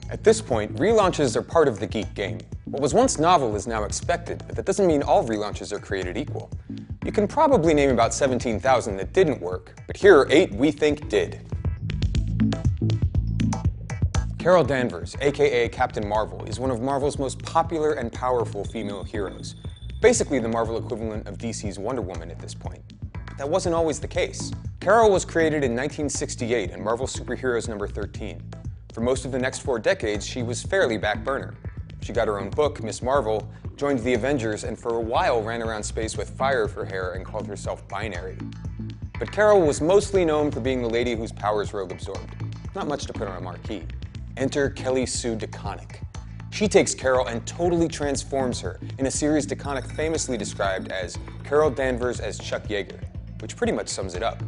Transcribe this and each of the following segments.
At this point, relaunches are part of the geek game. What was once novel is now expected, but that doesn't mean all relaunches are created equal. You can probably name about 17,000 that didn't work, but here are 8 we think did. Carol Danvers, aka Captain Marvel, is one of Marvel's most popular and powerful female heroes. Basically the Marvel equivalent of DC's Wonder Woman at this point. But that wasn't always the case. Carol was created in 1968 in Marvel Superheroes number 13. For most of the next 4 decades, she was fairly back burner. She got her own book, Miss Marvel, joined the Avengers, and for a while ran around space with fire for hair and called herself Binary. But Carol was mostly known for being the lady whose powers Rogue absorbed. Not much to put on a marquee. Enter Kelly Sue DeConnick. She takes Carol and totally transforms her in a series DeConnick famously described as Carol Danvers as Chuck Yeager, which pretty much sums it up.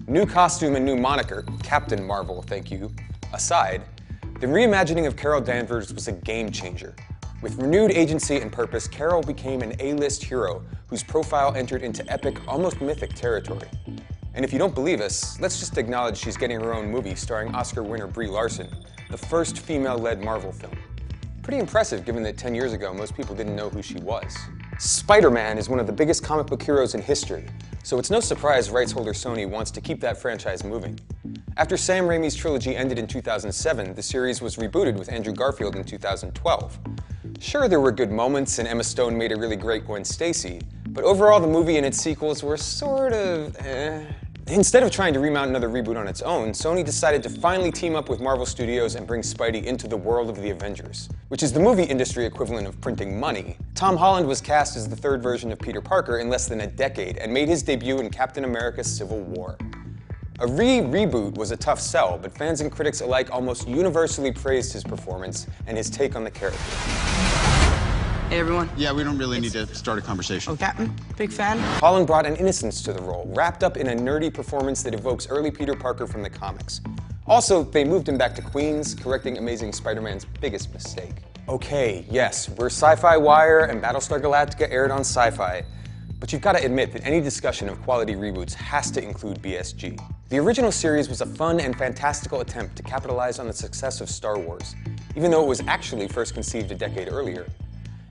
New costume and new moniker, Captain Marvel, thank you, aside, the reimagining of Carol Danvers was a game changer. With renewed agency and purpose, Carol became an A-list hero whose profile entered into epic, almost mythic territory. And if you don't believe us, let's just acknowledge she's getting her own movie starring Oscar winner Brie Larson, the first female-led Marvel film. Pretty impressive given that 10 years ago most people didn't know who she was. Spider-Man is one of the biggest comic book heroes in history, so it's no surprise rights holder Sony wants to keep that franchise moving. After Sam Raimi's trilogy ended in 2007, the series was rebooted with Andrew Garfield in 2012. Sure, there were good moments and Emma Stone made a really great Gwen Stacy, but overall the movie and its sequels were sort of Instead of trying to remount another reboot on its own, Sony decided to finally team up with Marvel Studios and bring Spidey into the world of the Avengers, which is the movie industry equivalent of printing money. Tom Holland was cast as the 3rd version of Peter Parker in less than a decade and made his debut in Captain America: Civil War. A reboot was a tough sell, but fans and critics alike almost universally praised his performance and his take on the character. Hey, everyone. Yeah, we don't really need to start a conversation. Oh, Captain, big fan. Holland brought an innocence to the role, wrapped up in a nerdy performance that evokes early Peter Parker from the comics. Also, they moved him back to Queens, correcting Amazing Spider-Man's biggest mistake. Okay, yes, we're SYFY WIRE and Battlestar Galactica aired on Sci-Fi, but you've got to admit that any discussion of quality reboots has to include BSG. The original series was a fun and fantastical attempt to capitalize on the success of Star Wars, even though it was actually first conceived a decade earlier.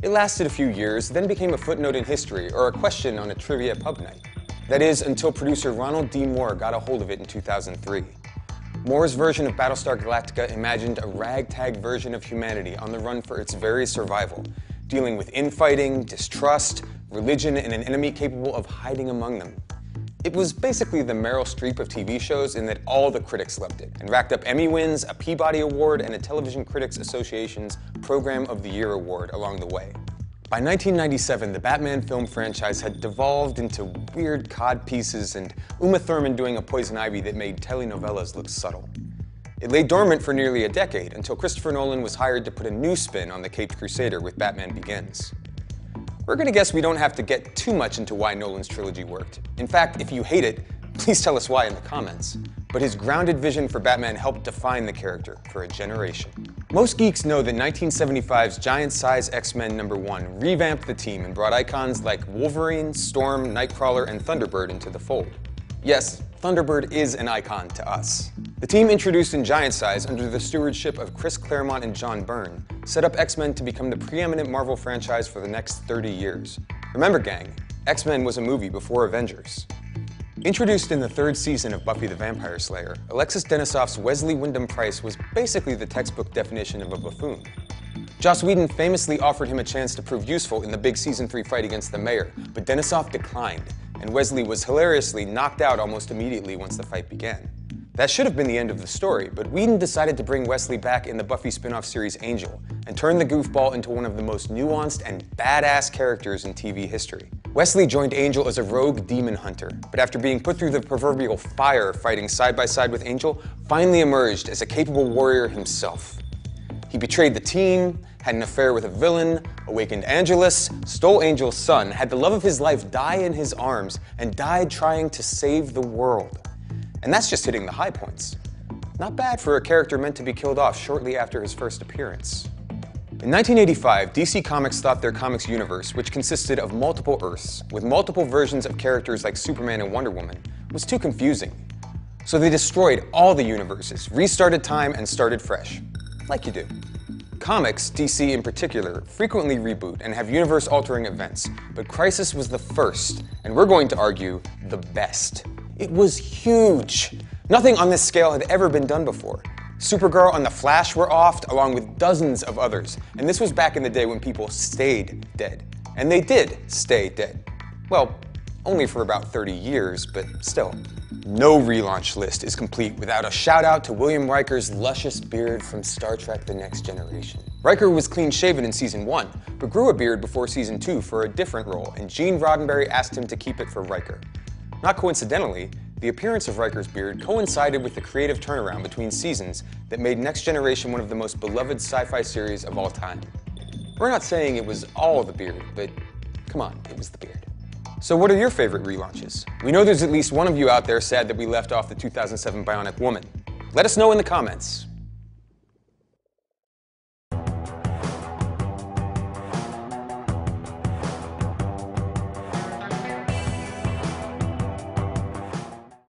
It lasted a few years, then became a footnote in history or a question on a trivia pub night. That is, until producer Ronald D. Moore got a hold of it in 2003. Moore's version of Battlestar Galactica imagined a ragtag version of humanity on the run for its very survival, dealing with infighting, distrust, religion, and an enemy capable of hiding among them. It was basically the Meryl Streep of TV shows in that all the critics loved it, and racked up Emmy wins, a Peabody Award, and a Television Critics Association's Program of the Year Award along the way. By 1997, the Batman film franchise had devolved into weird cod pieces and Uma Thurman doing a Poison Ivy that made telenovelas look subtle. It lay dormant for nearly a decade until Christopher Nolan was hired to put a new spin on the Caped Crusader with Batman Begins. We're gonna guess we don't have to get too much into why Nolan's trilogy worked. In fact, if you hate it, please tell us why in the comments. But his grounded vision for Batman helped define the character for a generation. Most geeks know that 1975's giant-size X-Men #1 revamped the team and brought icons like Wolverine, Storm, Nightcrawler, and Thunderbird into the fold. Yes, Thunderbird is an icon to us. The team introduced in giant size under the stewardship of Chris Claremont and John Byrne set up X-Men to become the preeminent Marvel franchise for the next 30 years. Remember, gang, X-Men was a movie before Avengers. Introduced in the 3rd season of Buffy the Vampire Slayer, Alexis Denisoff's Wesley Wyndam-Pryce was basically the textbook definition of a buffoon. Joss Whedon famously offered him a chance to prove useful in the big Season 3 fight against the Mayor, but Denisoff declined, and Wesley was hilariously knocked out almost immediately once the fight began. That should have been the end of the story, but Whedon decided to bring Wesley back in the Buffy spin-off series Angel, and turn the goofball into one of the most nuanced and badass characters in TV history. Wesley joined Angel as a rogue demon hunter, but after being put through the proverbial fire fighting side by side with Angel, finally emerged as a capable warrior himself. He betrayed the team, had an affair with a villain, awakened Angelus, stole Angel's son, had the love of his life die in his arms, and died trying to save the world. And that's just hitting the high points. Not bad for a character meant to be killed off shortly after his first appearance. In 1985, DC Comics thought their comics universe, which consisted of multiple Earths, with multiple versions of characters like Superman and Wonder Woman, was too confusing. So they destroyed all the universes, restarted time, and started fresh. Like you do. Comics, DC in particular, frequently reboot and have universe-altering events, but Crisis was the first, and we're going to argue, the best. It was huge. Nothing on this scale had ever been done before. Supergirl and The Flash were offed, along with dozens of others, and this was back in the day when people stayed dead. And they did stay dead. Well, only for about 30 years, but still. No relaunch list is complete without a shout out to William Riker's luscious beard from Star Trek The Next Generation. Riker was clean-shaven in Season 1, but grew a beard before Season 2 for a different role, and Gene Roddenberry asked him to keep it for Riker. Not coincidentally, the appearance of Riker's beard coincided with the creative turnaround between seasons that made Next Generation one of the most beloved sci-fi series of all time. We're not saying it was all the beard, but come on, it was the beard. So what are your favorite relaunches? We know there's at least one of you out there sad that we left off the 2007 Bionic Woman. Let us know in the comments.